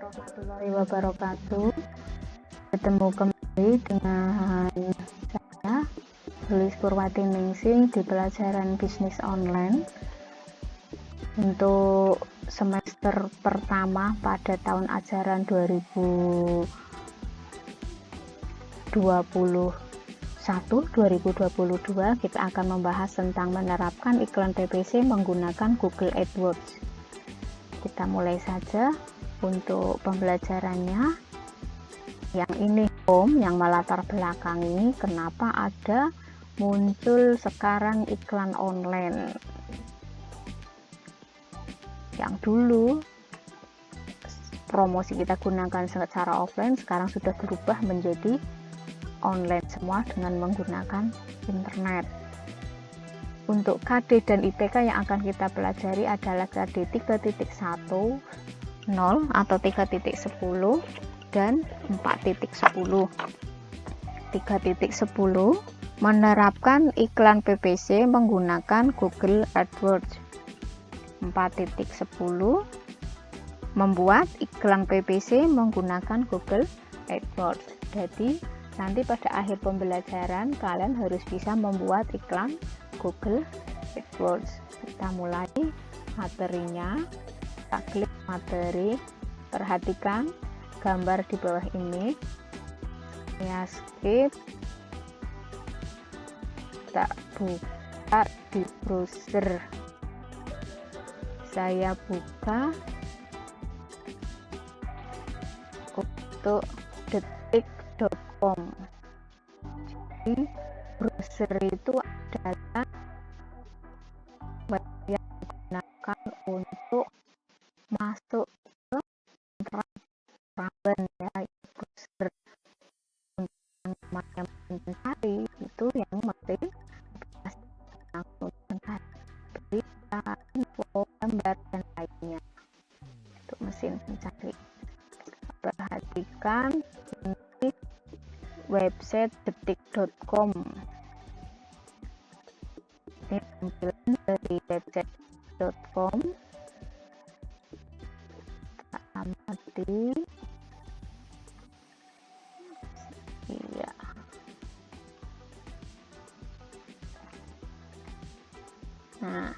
warahmatullahi wabarakatuh. Ketemu kembali dengan saya, Luis Purwati Ningsih, di pelajaran bisnis online untuk semester pertama pada tahun ajaran 2021-2022. Kita akan membahas tentang menerapkan iklan PPC menggunakan Google AdWords. Kita mulai saja. Untuk pembelajarannya, yang ini home, yang melatar belakangi kenapa ada muncul sekarang iklan online. Yang dulu promosi kita gunakan secara offline, sekarang sudah berubah menjadi online semua dengan menggunakan internet. Untuk KD dan IPK yang akan kita pelajari adalah KD 3.1, 0 atau 3.10 dan 4.10. 3.10 menerapkan iklan PPC menggunakan Google AdWords. 4.10 membuat iklan PPC menggunakan Google AdWords. Jadi nanti pada akhir pembelajaran kalian harus bisa membuat iklan Google AdWords. Kita mulai materinya. Kita klik materi, perhatikan gambar di bawah ini. Saya skip, kita buka di browser. Saya buka untuk detik.com. Jadi browser itu adalah web yang digunakan untuk masuk ke Ramban, ya, browser. Untuk yang mencari itu yang mesti langsung mencari berita, info, gambar dan lainnya. Untuk mesin pencari, perhatikan ini website detik.com. Ini tampilan dari website.com. Kita amati. Iya. Nah,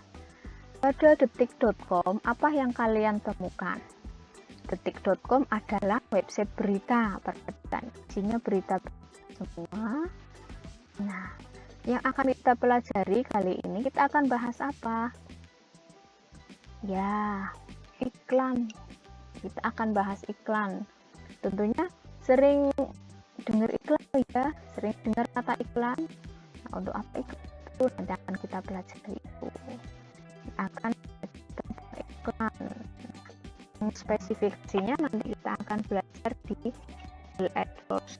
pada detik.com apa yang kalian temukan? Detik.com adalah website berita, perhatikan isinya berita semua. Nah, yang akan kita pelajari kali ini, kita akan bahas apa? Ya, iklan. Kita akan bahas iklan. Tentunya sering dengar iklan, ya, sering dengar kata iklan. Nah, untuk apa itu nanti akan kita pelajari itu. Akan iklan. Spesifikasinya nanti kita akan belajar di Google AdWords.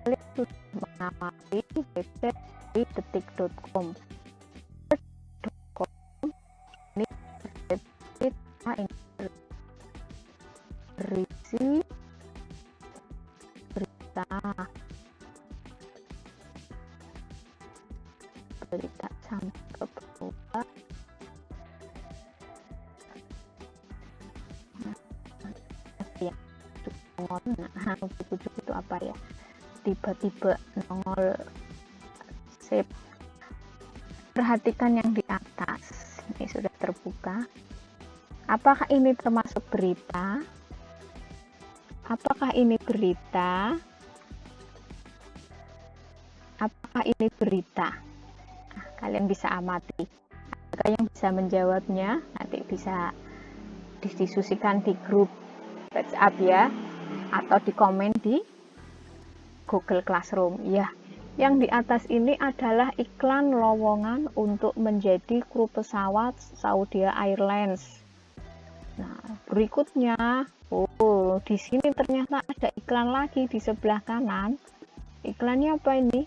Kalian sudah mengamati website di detik.com. Ini website berisi berita sampai ke bawah. Nah, buku itu apa ya? Tiba-tiba nongol save. Perhatikan yang di atas. Ini sudah terbuka. Apakah ini termasuk berita? Apakah ini berita? Apakah ini berita? Nah, kalian bisa amati. Jika yang bisa menjawabnya, nanti bisa didiskusikan di grup WhatsApp, ya, atau di komen di Google Classroom. Ya, yang di atas ini adalah iklan lowongan untuk menjadi kru pesawat Saudi Airlines. Nah, berikutnya, di sini ternyata ada iklan lagi di sebelah kanan. Iklannya apa ini?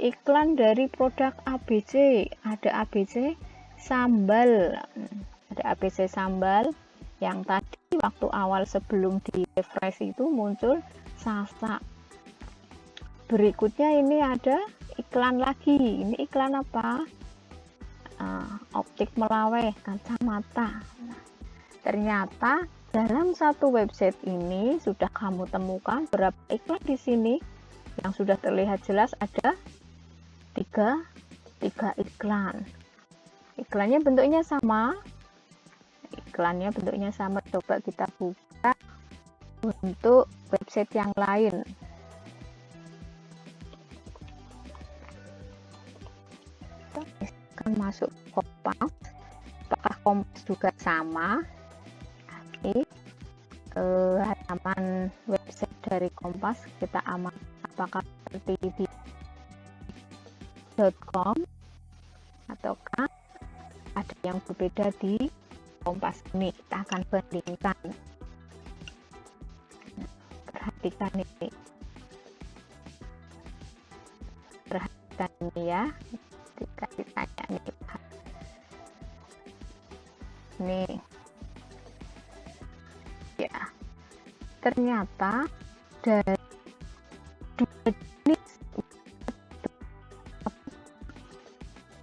Iklan dari produk ABC. Ada ABC sambal. Ada ABC sambal. Yang tadi waktu awal sebelum di refresh itu muncul Sasa. Berikutnya ini ada iklan lagi. Ini iklan apa? Optik melaweh, kacamata. Nah, ternyata dalam satu website ini sudah kamu temukan berapa iklan di sini. Yang sudah terlihat jelas ada tiga iklan. Iklannya bentuknya sama. Coba kita buka untuk website yang lain. Kita masuk Kompas. Apakah Kompas juga sama? Oke. Halaman website dari Kompas kita amati apakah seperti di .com ataukah ada yang berbeda di Kompas ini. Kita akan bandingkan. Perhatikan ini ya, ketika ditanya nih ya, ternyata dari dua jenis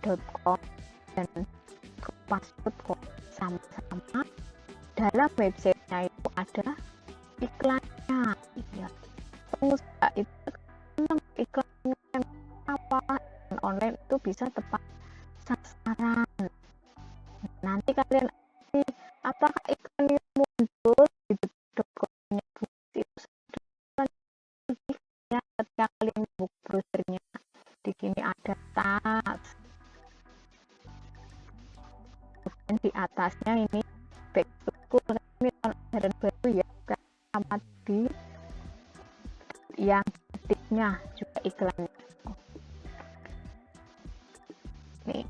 .com dan kompas.com sama-sama dalam websitenya itu ada iklannya. Ya, pengusaha itu iklannya yang apa online itu bisa tepat sasaran. Nanti kalian apakah iklan yang muncul di .com-nya itu ya, ketika kalian buka browsernya di sini ada tas dan di atasnya ini back to school, ini ajaran baru ya, sama di yang ketiknya juga iklannya. Nih,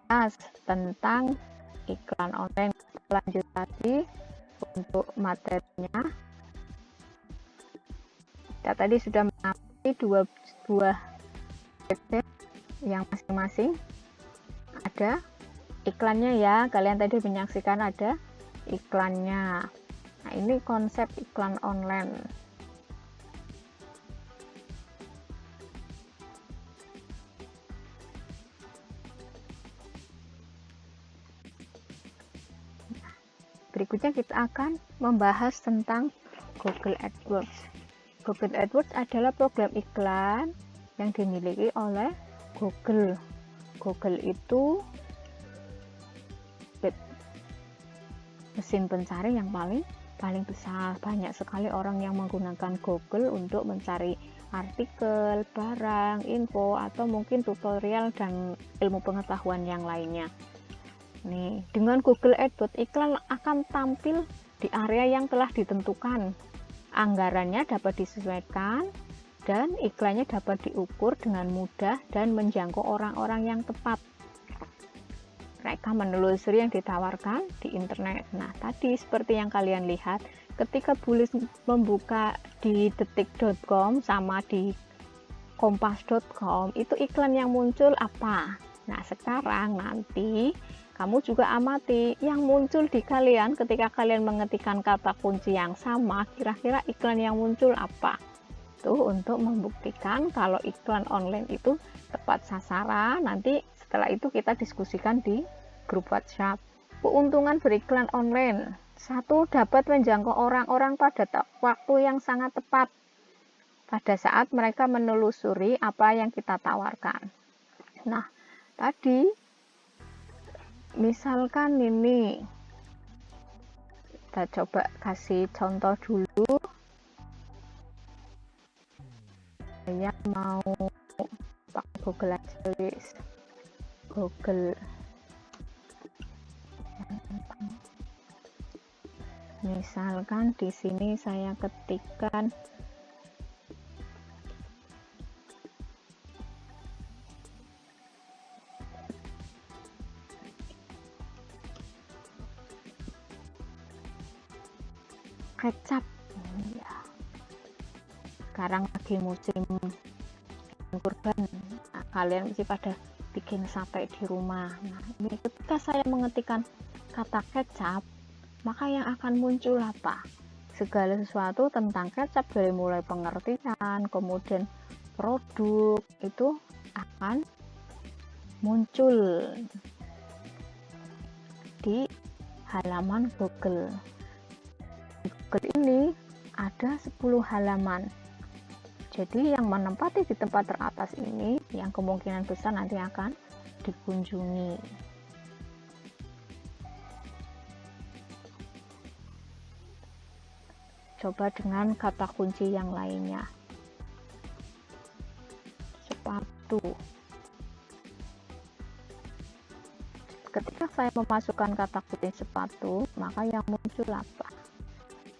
tas tentang iklan online. Lanjut lagi untuk materinya. Kita tadi sudah mengamati dua website yang masing-masing ada iklannya ya. Kalian tadi menyaksikan ada iklannya. Nah, ini konsep iklan online. Berikutnya kita akan membahas tentang Google AdWords. Google AdWords adalah program iklan yang dimiliki oleh Google. Google itu mesin pencari yang paling besar. Banyak sekali orang yang menggunakan Google untuk mencari artikel, barang, info, atau mungkin tutorial dan ilmu pengetahuan yang lainnya. Nih, dengan Google AdWords iklan akan tampil di area yang telah ditentukan. Anggarannya dapat disesuaikan dan iklannya dapat diukur dengan mudah dan menjangkau orang-orang yang tepat. Mereka menelusuri yang ditawarkan di internet. Nah, tadi seperti yang kalian lihat, ketika Bulis membuka di detik.com sama di kompas.com, itu iklan yang muncul apa? Nah, sekarang nanti kamu juga amati yang muncul di kalian ketika kalian mengetikkan kata kunci yang sama, kira-kira iklan yang muncul apa? Tuh, untuk membuktikan kalau iklan online itu tepat sasaran. Nanti setelah itu kita diskusikan di grup WhatsApp. Keuntungan beriklan online. 1. Dapat menjangkau orang-orang pada waktu yang sangat tepat. Pada saat mereka menelusuri apa yang kita tawarkan. Nah, tadi misalkan ini, kita coba kasih contoh dulu. Saya mau pakai Google aja, Google. Misalkan di sini saya ketikkan kecap. Ya. Sekarang lagi musim kurban. Nah, kalian mesti pada bikin sate di rumah. Nah, ini ketika saya mengetikkan kata kecap, maka yang akan muncul apa? Segala sesuatu tentang kecap, dari mulai pengertian, kemudian produk, itu akan muncul di halaman Google. Google ini ada 10 halaman. Jadi yang menempati di tempat teratas ini yang kemungkinan besar nanti akan dikunjungi. Coba dengan kata kunci yang lainnya. Sepatu. Ketika saya memasukkan kata kunci sepatu, maka yang muncul apa?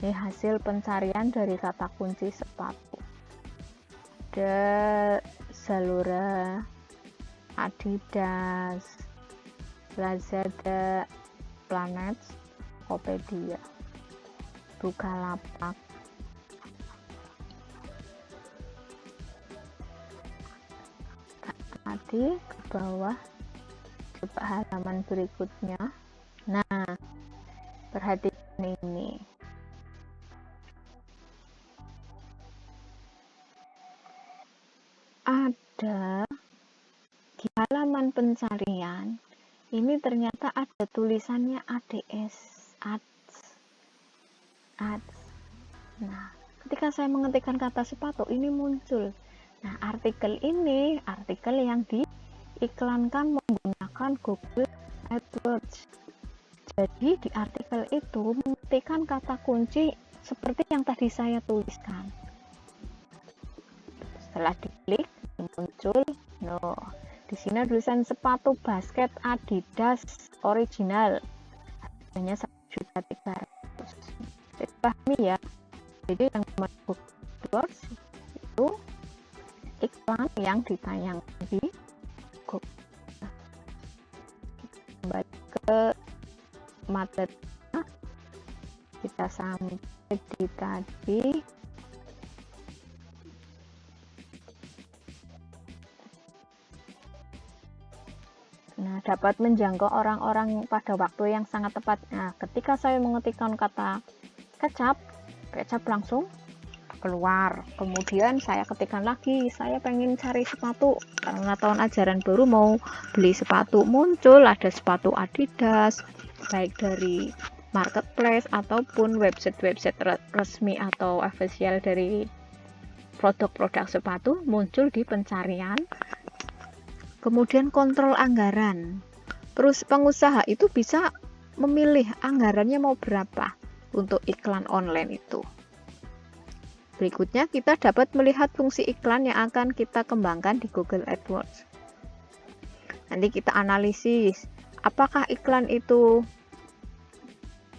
Ini hasil pencarian dari kata kunci sepatu. Ada Zalora, Adidas, Lazada, Planet, Tokopedia, Bukalapak. Tadi ke bawah, coba halaman berikutnya. Nah, perhatikan ini. Ada di halaman pencarian, ini ternyata ada tulisannya ADS, ads. Nah, ketika saya mengetikkan kata sepatu, ini muncul. Nah, artikel ini artikel yang diiklankan menggunakan Google AdWords. Jadi di artikel itu mengetikkan kata kunci seperti yang tadi saya tuliskan. Setelah diklik, muncul, di sini tulisan sepatu basket Adidas original, harganya 1.300.000. Jadi pahami ya. Jadi yang Google AdWords itu iklan yang ditayangkan di Google. Kembali ke materinya, kita sampai di tadi. Nah, dapat menjangkau orang-orang pada waktu yang sangat tepat. Nah, ketika saya mengetikkan kata kecap langsung keluar. Kemudian saya ketikkan lagi, saya pengen cari sepatu karena tahun ajaran baru mau beli sepatu. Muncul ada sepatu Adidas, baik dari marketplace ataupun website resmi atau official dari produk-produk sepatu muncul di pencarian. Kemudian kontrol anggaran. Terus pengusaha itu bisa memilih anggarannya mau berapa untuk iklan online itu. Berikutnya kita dapat melihat fungsi iklan yang akan kita kembangkan di Google AdWords. Nanti kita analisis apakah iklan itu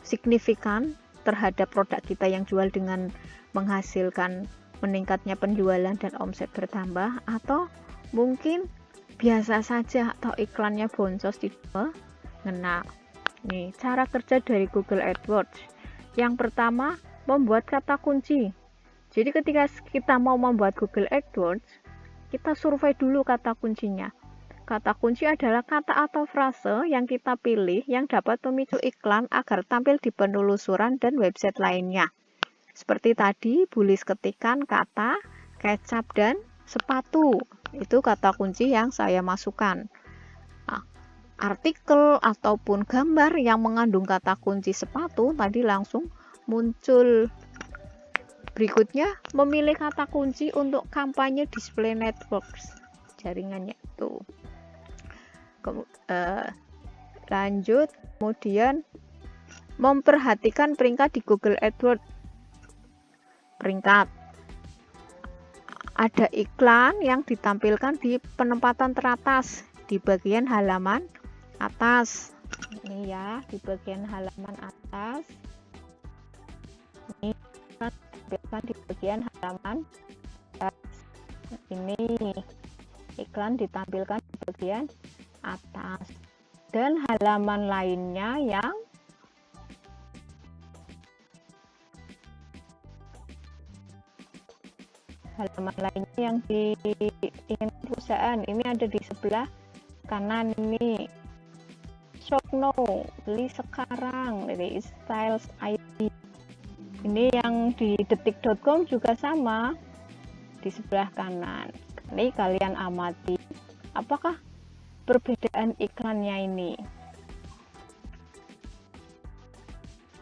signifikan terhadap produk kita yang jual dengan menghasilkan meningkatnya penjualan dan omset bertambah, atau mungkin biasa saja atau iklannya boncos tidak mengena. Nih, cara kerja dari Google AdWords. Yang pertama, membuat kata kunci. Jadi ketika kita mau membuat Google AdWords, kita survei dulu kata kuncinya. Kata kunci adalah kata atau frase yang kita pilih yang dapat memicu iklan agar tampil di penelusuran dan website lainnya. Seperti tadi, Bulis ketikan kata kecap dan sepatu. Itu kata kunci yang saya masukkan. Nah, artikel ataupun gambar yang mengandung kata kunci sepatu tadi langsung muncul. Berikutnya, memilih kata kunci untuk kampanye display networks, jaringannya itu. Lanjut, kemudian memperhatikan peringkat di Google AdWords. Peringkat. Ada iklan yang ditampilkan di penempatan teratas di bagian halaman atas. Ini ya, di bagian halaman atas. Ini ditampilkan di bagian halaman atas. Ini iklan ditampilkan di bagian atas. Dan halaman lainnya yang diingin perusahaan ini ada di sebelah kanan. Ini shop now, beli sekarang dari Styles ID. Ini yang di detik.com juga sama di sebelah kanan. Ini kalian amati apakah perbedaan iklannya ini.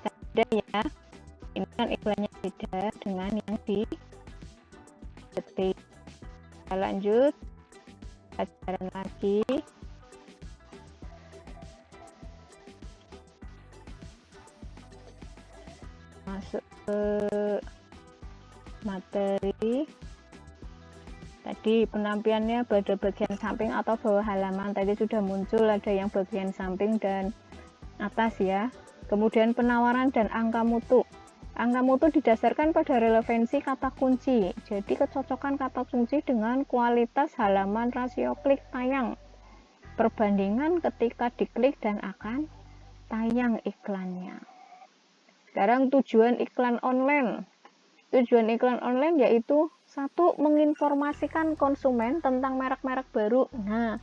Ada ya. Ini kan iklannya beda dengan yang di detik. Kita lanjut pelajaran lagi. Masuk ke materi. Tadi penampilannya pada bagian samping atau bawah halaman. Tadi sudah muncul, ada yang bagian samping dan atas ya. Kemudian penawaran dan angka mutu. Angka mutu didasarkan pada relevansi kata kunci. Jadi kecocokan kata kunci dengan kualitas halaman, rasio klik tayang. Perbandingan ketika diklik dan akan tayang iklannya. Sekarang tujuan iklan online. Tujuan iklan online yaitu satu, menginformasikan konsumen tentang merek-merek baru. Nah,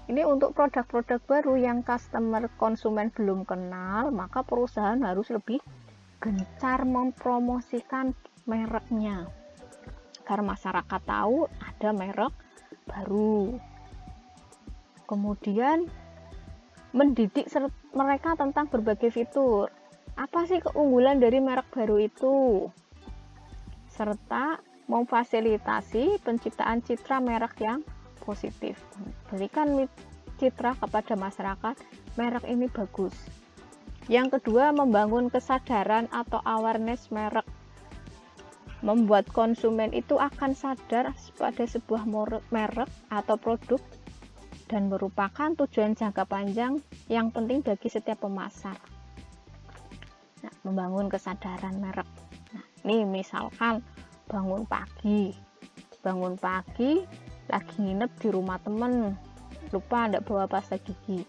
ini untuk produk-produk baru yang customer konsumen belum kenal, maka perusahaan harus lebih gencar mempromosikan mereknya. Agar masyarakat tahu ada merek baru. Kemudian, mendidik mereka tentang berbagai fitur. Apa sih keunggulan dari merek baru itu? Serta memfasilitasi penciptaan citra merek yang positif. Berikan citra kepada masyarakat, merek ini bagus. Yang kedua, membangun kesadaran atau awareness merek. Membuat konsumen itu akan sadar pada sebuah merek atau produk dan merupakan tujuan jangka panjang yang penting bagi setiap pemasar. Nah, membangun kesadaran merek. Nah, ini misalkan bangun pagi lagi nginep di rumah temen, lupa ndak bawa pasta gigi.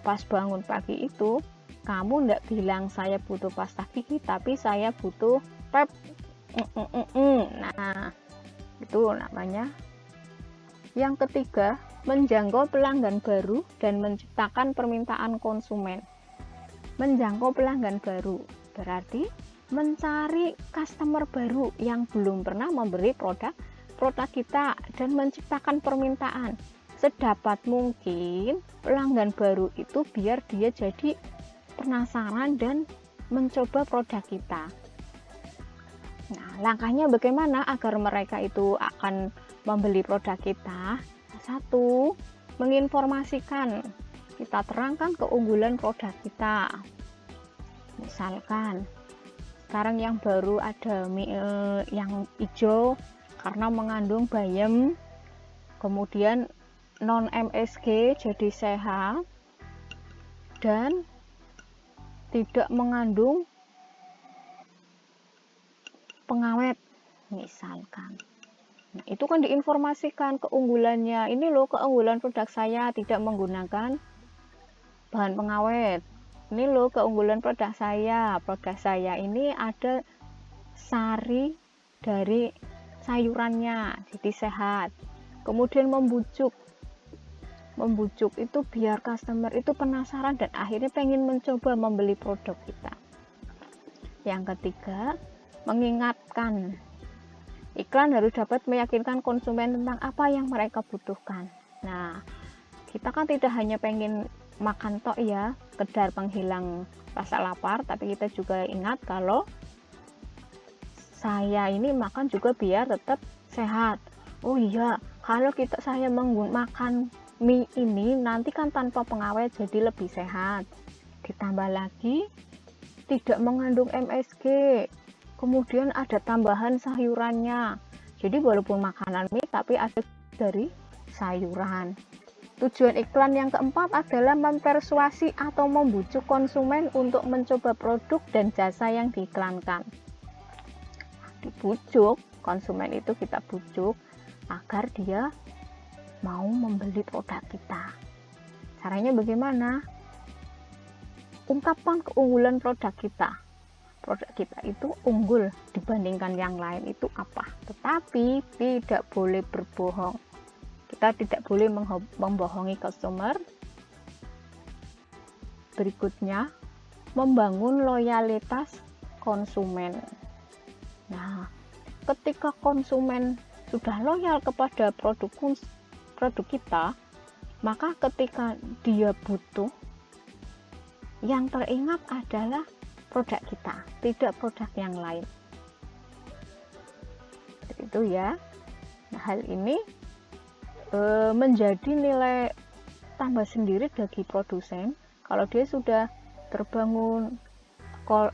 Pas bangun pagi itu kamu ndak bilang saya butuh pasta gigi, tapi saya butuh pep. Nah, itu namanya. Yang ketiga, menjangkau pelanggan baru dan menciptakan permintaan konsumen. Menjangkau pelanggan baru berarti mencari customer baru yang belum pernah membeli produk kita dan menciptakan permintaan. Sedapat mungkin pelanggan baru itu biar dia jadi penasaran dan mencoba produk kita. Nah, langkahnya bagaimana agar mereka itu akan membeli produk kita? Satu, menginformasikan. Kita terangkan keunggulan produk kita. Misalkan sekarang yang baru ada yang hijau karena mengandung bayam, kemudian non MSG jadi sehat dan tidak mengandung pengawet misalkan. Nah, itu kan diinformasikan keunggulannya. Ini loh keunggulan produk saya, tidak menggunakan bahan pengawet. Ini loh keunggulan produk saya. Produk saya ini ada sari dari sayurannya, jadi sehat. Kemudian membujuk itu biar customer itu penasaran dan akhirnya pengen mencoba membeli produk kita. Yang ketiga, mengingatkan. Iklan harus dapat meyakinkan konsumen tentang apa yang mereka butuhkan. Nah, kita kan tidak hanya pengen makan tok ya, sekedar penghilang rasa lapar, tapi kita juga ingat kalau saya ini makan juga biar tetap sehat. Oh iya, kalau saya makan mie ini nanti kan tanpa pengawet jadi lebih sehat. Ditambah lagi tidak mengandung MSG. Kemudian ada tambahan sayurannya. Jadi walaupun makanan mie tapi ada dari sayuran. Tujuan iklan yang keempat adalah mempersuasi atau membujuk konsumen untuk mencoba produk dan jasa yang diiklankan. Dibujuk, konsumen itu kita bujuk agar dia mau membeli produk kita. Caranya bagaimana? Ungkapkan keunggulan produk kita. Produk kita itu unggul dibandingkan yang lain itu apa? Tetapi tidak boleh berbohong. Kita tidak boleh membohongi customer. Berikutnya, membangun loyalitas konsumen. Nah, ketika konsumen sudah loyal kepada produk kita, maka ketika dia butuh, yang teringat adalah produk kita, tidak produk yang lain. Itu ya. Nah, hal ini menjadi nilai tambah sendiri bagi produsen kalau dia sudah terbangun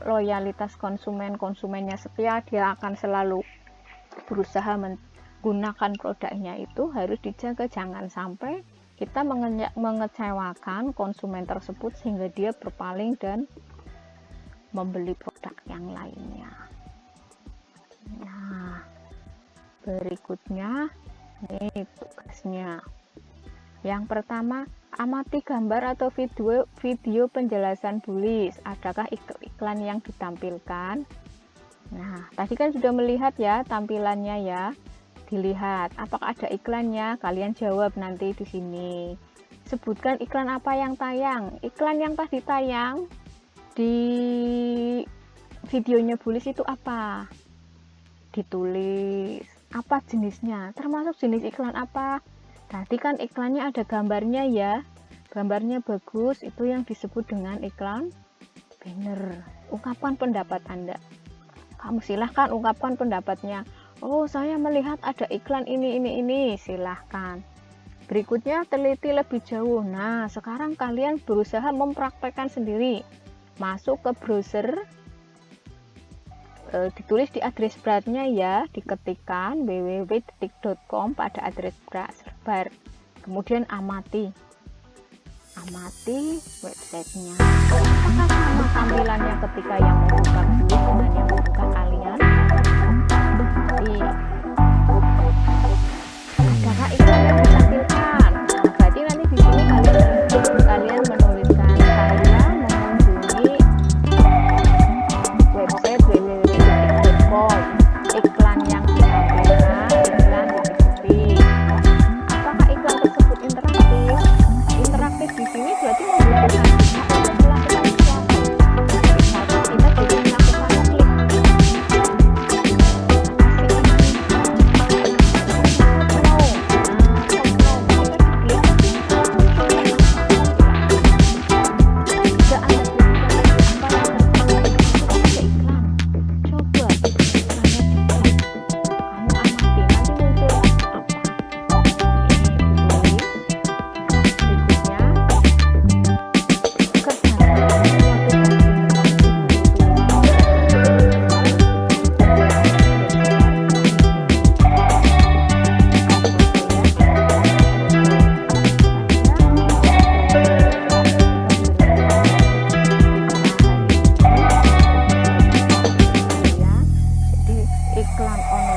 loyalitas konsumennya setia, dia akan selalu berusaha menggunakan produknya. Itu harus dijaga, jangan sampai kita mengecewakan konsumen tersebut sehingga dia berpaling dan membeli produk yang lainnya. Nah, berikutnya ini tugasnya. Yang pertama, amati gambar atau video penjelasan tulis. Adakah iklan yang ditampilkan? Nah, tadi kan sudah melihat ya tampilannya ya. Dilihat apakah ada iklannya. Kalian jawab nanti di sini. Sebutkan iklan apa yang tayang. Iklan yang tadi tayang di videonya Bulis itu apa? Ditulis. Apa jenisnya? Termasuk jenis iklan apa? Tadi kan iklannya ada gambarnya ya, gambarnya bagus, itu yang disebut dengan iklan banner. Ungkapkan pendapat Anda. Kamu silahkan ungkapkan pendapatnya. Oh, saya melihat ada iklan ini, silahkan. Berikutnya teliti lebih jauh. Nah, sekarang kalian berusaha mempraktekkan sendiri. Masuk ke browser, ditulis di address bar-nya ya, diketikkan www.detik.com pada address bar, kemudian amati websitenya. Apakah sama tampilannya ketika yang membuka Bulis dengan yang membuka kalian? Adakah iklan yang ditampilkan? Nah, berarti nanti di sini kalian menuliskan saya mengunjungi website www.detik.com. Iklan yang ditampilkan iklan spesifik. Apakah iklan tersebut interaktif? Interaktif di sini berarti membutuhkan kita untuk melakukan sesuatu. Misalkan kita bisa melakukan klik. Iklan online